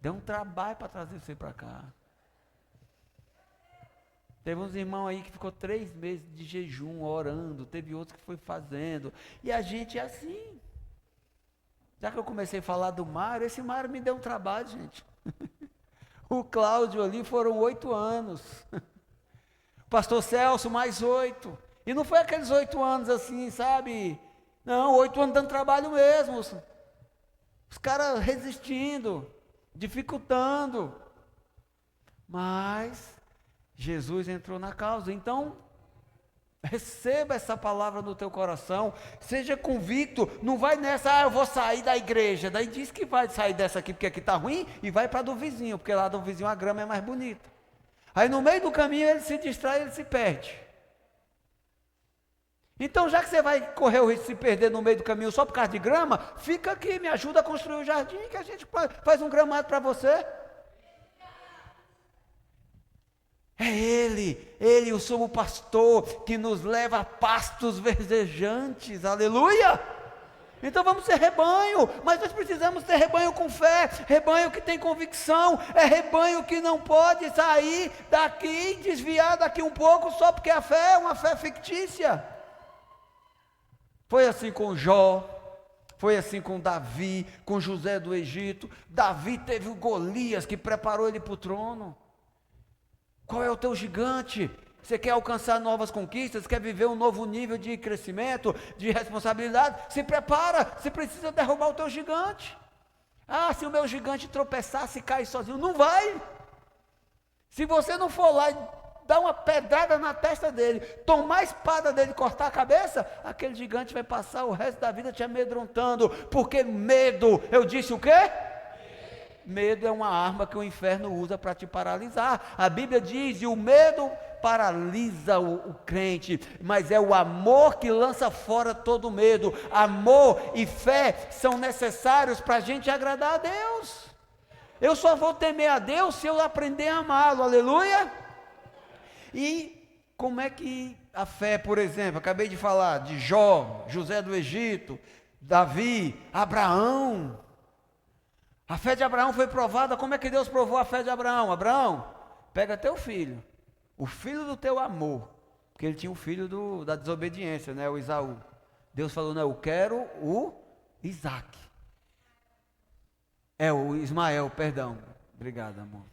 Deu um trabalho para trazer você para cá. Teve uns irmãos aí que ficou 3 meses de jejum, orando, teve outros que foi fazendo, e a gente é assim. Já que eu comecei a falar do Mário, esse Mário me deu um trabalho, gente. O Cláudio ali foram 8 anos. O pastor Celso mais 8. E não foi aqueles 8 anos assim, sabe? Não, 8 anos dando trabalho mesmo. Os caras resistindo, dificultando. Mas Jesus entrou na causa. Então, receba essa palavra no teu coração, seja convicto, não vai nessa: eu vou sair da igreja, daí diz que vai sair dessa aqui porque aqui está ruim, e vai para do vizinho, porque lá do vizinho a grama é mais bonita. Aí no meio do caminho ele se distrai, ele se perde. Então já que você vai correr o risco de se perder no meio do caminho só por causa de grama, fica aqui, me ajuda a construir o jardim, que a gente faz um gramado para você. É Ele, o sumo pastor, que nos leva a pastos verdejantes, aleluia! Então vamos ser rebanho, mas nós precisamos ter rebanho com fé, rebanho que tem convicção, é rebanho que não pode sair daqui, desviar daqui um pouco, só porque a fé é uma fé fictícia. Foi assim com Jó, Foi assim com Davi, com José do Egito. Davi teve o Golias que preparou ele para o trono. Qual é o teu gigante? Você quer alcançar novas conquistas? Quer viver um novo nível de crescimento, de responsabilidade? Se prepara, você precisa derrubar o teu gigante. Ah, se o meu gigante tropeçar, se cair sozinho, não vai. Se você não for lá e dar uma pedrada na testa dele, tomar a espada dele e cortar a cabeça, aquele gigante vai passar o resto da vida te amedrontando, porque medo, eu disse o quê? Medo é uma arma que o inferno usa para te paralisar. A Bíblia diz, e o medo paralisa o crente, mas é o amor que lança fora todo medo. Amor e fé são necessários para a gente agradar a Deus. Eu só vou temer a Deus se eu aprender a amá-lo, aleluia. E como é que a fé, por exemplo, acabei de falar de Jó, José do Egito, Davi, Abraão. A fé de Abraão foi provada. Como é que Deus provou a fé de Abraão? Abraão, pega teu filho, o filho do teu amor, porque ele tinha um filho da desobediência, né, o Esaú. Deus falou, não, eu quero o Isaac. O Ismael, perdão. Obrigado, amor.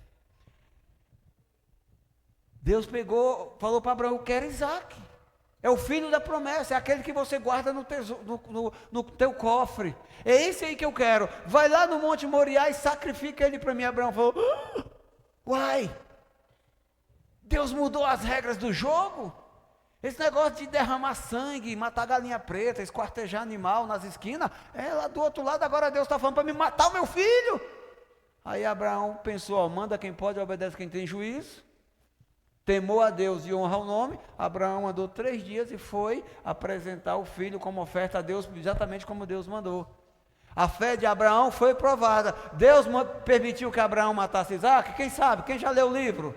Deus pegou, falou para Abraão, eu quero Isaac. É o filho da promessa, é aquele que você guarda no teu cofre. É esse aí que eu quero. Vai lá no Monte Moriá e sacrifica ele para mim. Abraão falou, uai, Deus mudou as regras do jogo? Esse negócio de derramar sangue, matar galinha preta, esquartejar animal nas esquinas, lá do outro lado agora Deus está falando para me matar o meu filho. Aí Abraão pensou, manda quem pode, obedece quem tem juízo. Temou a Deus e honra o nome. Abraão andou 3 dias e foi apresentar o filho como oferta a Deus, exatamente como Deus mandou. A fé de Abraão foi provada. Deus permitiu que Abraão matasse Isaac? Quem sabe? Quem já leu o livro?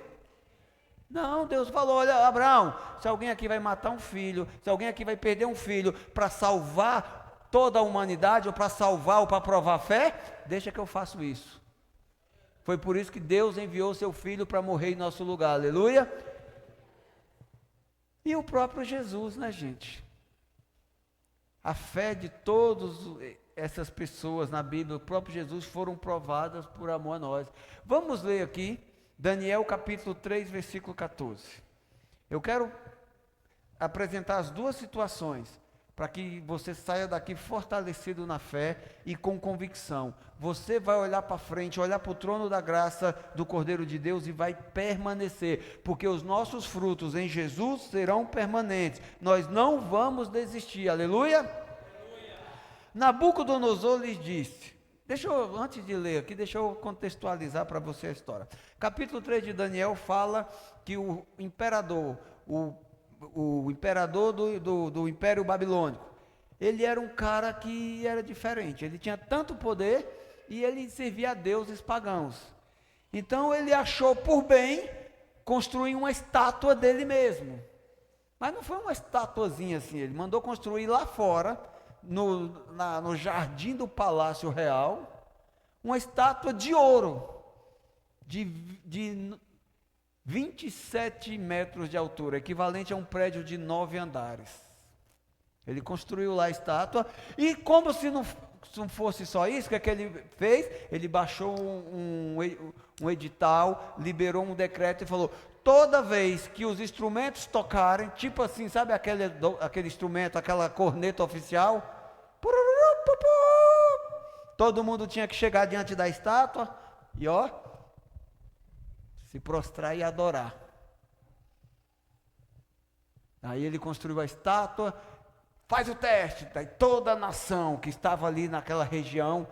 Não, Deus falou, olha Abraão, se alguém aqui vai matar um filho, se alguém aqui vai perder um filho para salvar toda a humanidade, ou para salvar ou para provar a fé, deixa que eu faço isso. Foi por isso que Deus enviou seu filho para morrer em nosso lugar, aleluia. E o próprio Jesus, né, gente? A fé de todas essas pessoas na Bíblia, o próprio Jesus, foram provadas por amor a nós. Vamos ler aqui, Daniel capítulo 3, versículo 14. Eu quero apresentar as duas situações, para que você saia daqui fortalecido na fé e com convicção. Você vai olhar para frente, olhar para o trono da graça do Cordeiro de Deus e vai permanecer, porque os nossos frutos em Jesus serão permanentes. Nós não vamos desistir, aleluia? Nabucodonosor lhes disse, antes de ler aqui, deixa eu contextualizar para você a história. Capítulo 3 de Daniel fala que o imperador, o imperador do Império Babilônico, ele era um cara que era diferente, ele tinha tanto poder e ele servia a deuses pagãos. Então ele achou por bem construir uma estátua dele mesmo. Mas não foi uma estatuazinha assim, ele mandou construir lá fora, no jardim do Palácio Real, uma estátua de ouro, de 27 metros de altura, equivalente a um prédio de 9 andares. Ele construiu lá a estátua, e como se não fosse só isso, o que ele fez? Ele baixou um edital, liberou um decreto e falou, toda vez que os instrumentos tocarem, tipo assim, sabe aquele instrumento, aquela corneta oficial? Todo mundo tinha que chegar diante da estátua e se prostrar e adorar. Aí ele construiu a estátua, faz o teste, daí toda a nação que estava ali naquela região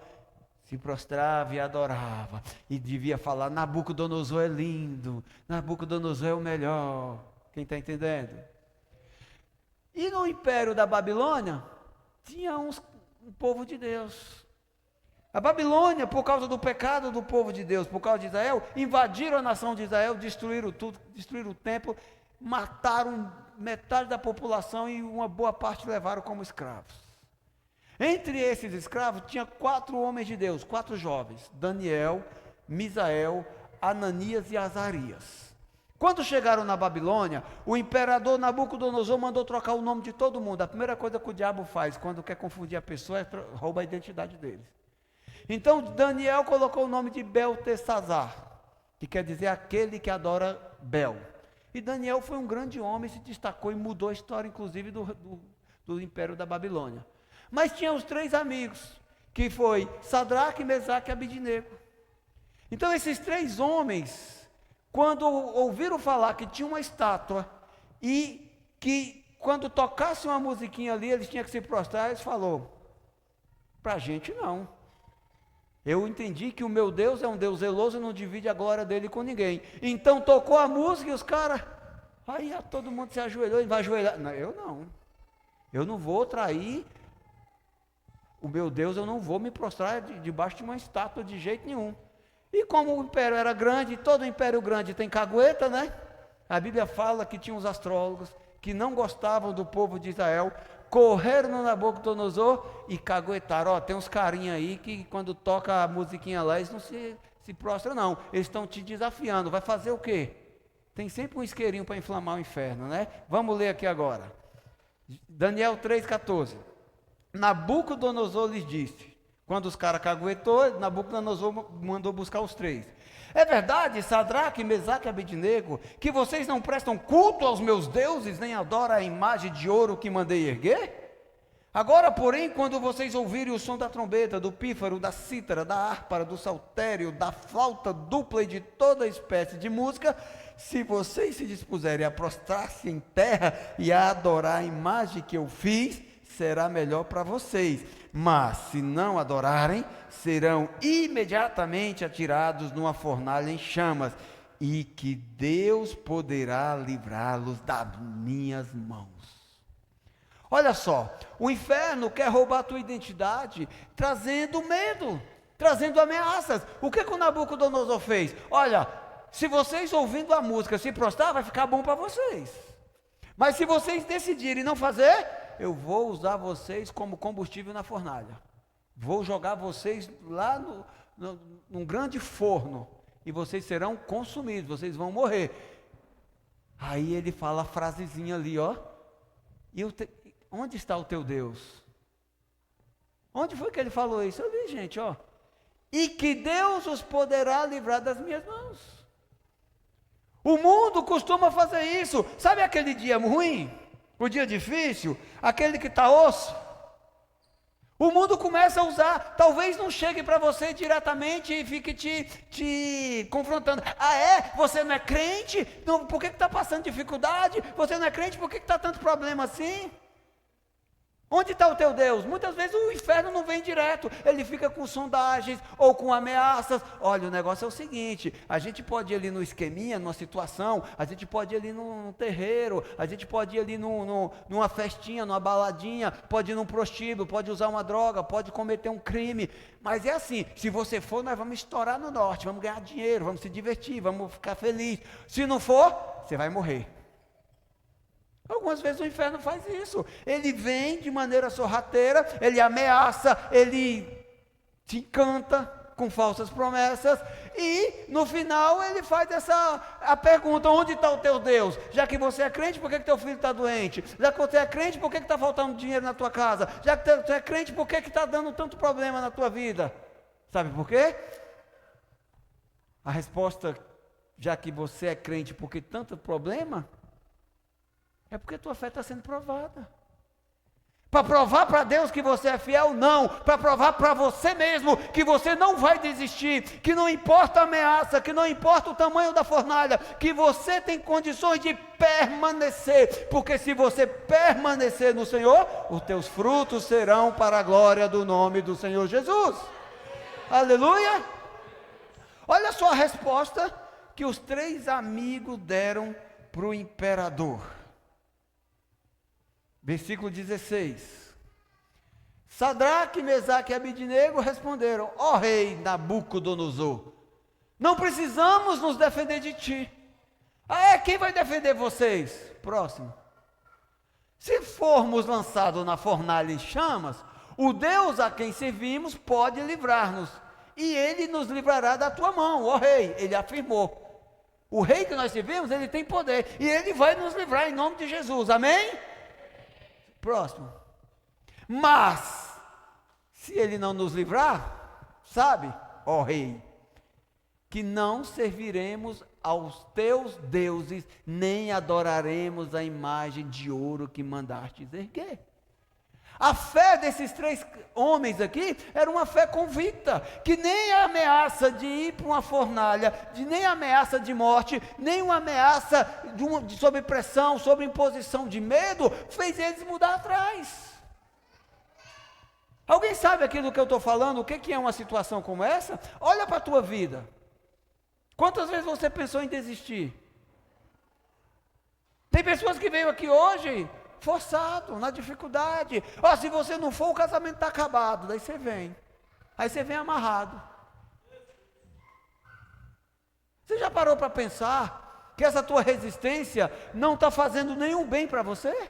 se prostrava e adorava, e devia falar, Nabucodonosor é lindo, Nabucodonosor é o melhor. Quem está entendendo? E no Império da Babilônia, tinha um povo de Deus. A Babilônia, por causa do pecado do povo de Deus, por causa de Israel, invadiram a nação de Israel, destruíram tudo, destruíram o templo, mataram metade da população e uma boa parte levaram como escravos. Entre esses escravos tinha 4 homens de Deus, 4 jovens, Daniel, Misael, Ananias e Azarias. Quando chegaram na Babilônia, o imperador Nabucodonosor mandou trocar o nome de todo mundo. A primeira coisa que o diabo faz quando quer confundir a pessoa é roubar a identidade deles. Então Daniel colocou o nome de Beltesazar, que quer dizer aquele que adora Bel. E Daniel foi um grande homem, se destacou e mudou a história, inclusive, do império da Babilônia. Mas tinha os 3 amigos, que foi Sadraque, Mesaque e Abidnego. Então esses 3 homens, quando ouviram falar que tinha uma estátua, e que quando tocasse uma musiquinha ali, eles tinham que se prostrar, eles falaram, para a gente não. Eu entendi que o meu Deus é um Deus zeloso e não divide a glória dele com ninguém. Então tocou a música e os caras, aí todo mundo se ajoelhou, ele vai ajoelhar. Não, eu não. Eu não vou trair o meu Deus, eu não vou me prostrar debaixo de uma estátua de jeito nenhum. E como o império era grande, todo império grande tem cagueta, né? A Bíblia fala que tinha uns astrólogos que não gostavam do povo de Israel, correram no Nabucodonosor e caguetaram. Tem uns carinhas aí que quando toca a musiquinha lá, eles não se prostram não, eles estão te desafiando, vai fazer o quê? Tem sempre um isqueirinho para inflamar o inferno, né? Vamos ler aqui agora, Daniel 3,14, Nabucodonosor lhes disse, quando os caras caguetou, Nabucodonosor mandou buscar os 3. É verdade, Sadraque, Mesaque e Abidnego, que vocês não prestam culto aos meus deuses, nem adoram a imagem de ouro que mandei erguer? Agora, porém, quando vocês ouvirem o som da trombeta, do pífaro, da cítara, da harpa, do saltério, da flauta dupla e de toda espécie de música, se vocês se dispuserem a prostrar-se em terra e a adorar a imagem que eu fiz, será melhor para vocês. Mas, se não adorarem, serão imediatamente atirados numa fornalha em chamas, e que Deus poderá livrá-los das minhas mãos. Olha só, o inferno quer roubar a tua identidade, trazendo medo, trazendo ameaças. O que o Nabucodonosor fez? Olha, se vocês ouvindo a música se prostrar, vai ficar bom para vocês. Mas se vocês decidirem não fazer, eu vou usar vocês como combustível na fornalha. Vou jogar vocês lá num grande forno, e vocês serão consumidos, vocês vão morrer. Aí ele fala a frasezinha ali, ó. Onde está o teu Deus? Onde foi que ele falou isso? Eu li, gente, ó. E que Deus os poderá livrar das minhas mãos. O mundo costuma fazer isso. Sabe aquele dia ruim? O dia difícil? Aquele que está osso? O mundo começa a usar, talvez não chegue para você diretamente e fique te confrontando. Ah é? Você não é crente? Não, por que está passando dificuldade? Você não é crente? Por que está tanto problema assim? Onde está o teu Deus? Muitas vezes o inferno não vem direto, ele fica com sondagens ou com ameaças. Olha, o negócio é o seguinte, a gente pode ir ali no esqueminha, numa situação, a gente pode ir ali num terreiro, a gente pode ir ali numa festinha, numa baladinha, pode ir num prostíbulo, pode usar uma droga, pode cometer um crime, mas é assim, se você for, nós vamos estourar no norte, vamos ganhar dinheiro, vamos se divertir, vamos ficar felizes. Se não for, você vai morrer. Algumas vezes o inferno faz isso, ele vem de maneira sorrateira, ele ameaça, ele te encanta com falsas promessas, e no final ele faz a pergunta, onde está o teu Deus? Já que você é crente, por que teu filho está doente? Já que você é crente, por que está faltando dinheiro na tua casa? Já que você é crente, por que está dando tanto problema na tua vida? Sabe por quê? A resposta, já que você é crente, por que tanto problema? É porque a tua fé está sendo provada. Para provar para Deus que você é fiel? Não. Para provar para você mesmo que você não vai desistir, que não importa a ameaça, que não importa o tamanho da fornalha, que você tem condições de permanecer, porque se você permanecer no Senhor, os teus frutos serão para a glória do nome do Senhor Jesus. Aleluia! Olha só a resposta que os 3 amigos deram para o imperador. Versículo 16, Sadraque, Mesaque e Abidnego responderam, ó rei Nabucodonosor, não precisamos nos defender de ti. Ah é? Quem vai defender vocês? Próximo. Se formos lançados na fornalha em chamas, o Deus a quem servimos pode livrar-nos, e ele nos livrará da tua mão, ó rei, ele afirmou. O rei que nós servimos, ele tem poder, e ele vai nos livrar em nome de Jesus, amém? Próximo. Mas, se ele não nos livrar, sabe, ó rei, que não serviremos aos teus deuses, nem adoraremos a imagem de ouro que mandastes erguer. A fé desses 3 homens aqui era uma fé convicta, que nem a ameaça de ir para uma fornalha, nem a ameaça de morte, nem uma ameaça sob pressão, sob imposição de medo, fez eles mudar atrás. Alguém sabe aquilo que eu estou falando, o que é uma situação como essa? Olha para a tua vida. Quantas vezes você pensou em desistir? Tem pessoas que veio aqui hoje forçado, na dificuldade. Se você não for, o casamento está acabado. Daí você vem. Aí você vem amarrado. Você já parou para pensar que essa tua resistência não está fazendo nenhum bem para você?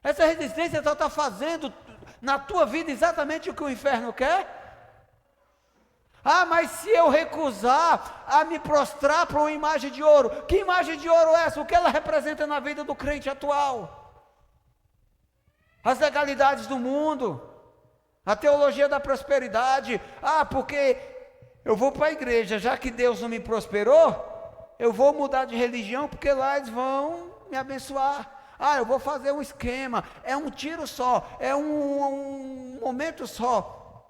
Essa resistência só está fazendo na tua vida exatamente o que o inferno quer? Mas se eu recusar a me prostrar para uma imagem de ouro, que imagem de ouro é essa? O que ela representa na vida do crente atual? As legalidades do mundo, a teologia da prosperidade. Porque eu vou para a igreja, já que Deus não me prosperou, eu vou mudar de religião, porque lá eles vão me abençoar. Eu vou fazer um esquema, é um tiro só, é um momento só.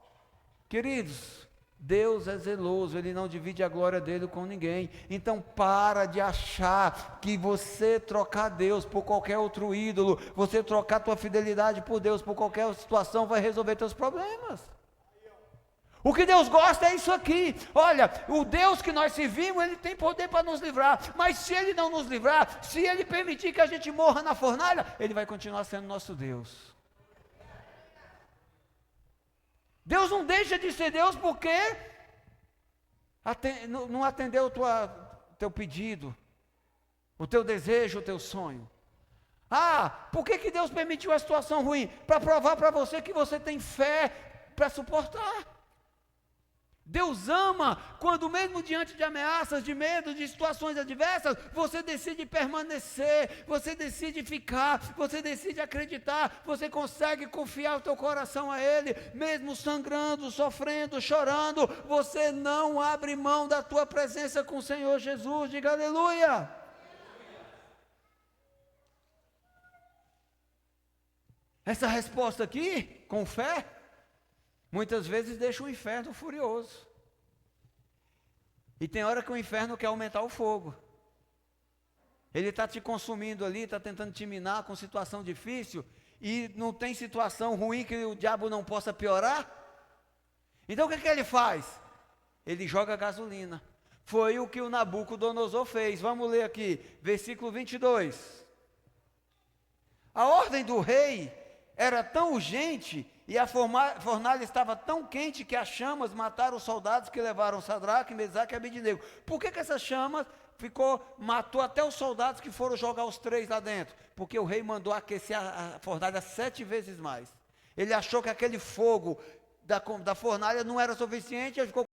Queridos, Deus é zeloso, Ele não divide a glória dele com ninguém. Então para de achar que você trocar Deus por qualquer outro ídolo, você trocar tua fidelidade por Deus por qualquer situação vai resolver teus problemas. O que Deus gosta é isso aqui. Olha, o Deus que nós servimos, Ele tem poder para nos livrar, mas se Ele não nos livrar, se Ele permitir que a gente morra na fornalha, Ele vai continuar sendo nosso Deus. Deus não deixa de ser Deus porque não atendeu o teu pedido, o teu desejo, o teu sonho. Por que Deus permitiu a situação ruim? Para provar para você que você tem fé para suportar. Deus ama quando mesmo diante de ameaças, de medo, de situações adversas, você decide permanecer, você decide ficar, você decide acreditar, você consegue confiar o teu coração a Ele, mesmo sangrando, sofrendo, chorando, você não abre mão da tua presença com o Senhor Jesus, diga aleluia. Essa resposta aqui, com fé, muitas vezes deixa o inferno furioso. E tem hora que o inferno quer aumentar o fogo. Ele está te consumindo ali, está tentando te minar com situação difícil, e não tem situação ruim que o diabo não possa piorar. Então o que ele faz? Ele joga gasolina. Foi o que o Nabucodonosor fez. Vamos ler aqui, versículo 22. A ordem do rei era tão urgente e a fornalha estava tão quente que as chamas mataram os soldados que levaram Sadraque, Mesaque e Abednego. Por que essas chamas matou até os soldados que foram jogar os 3 lá dentro? Porque o rei mandou aquecer a fornalha 7 vezes mais. Ele achou que aquele fogo da fornalha não era suficiente, ele ficou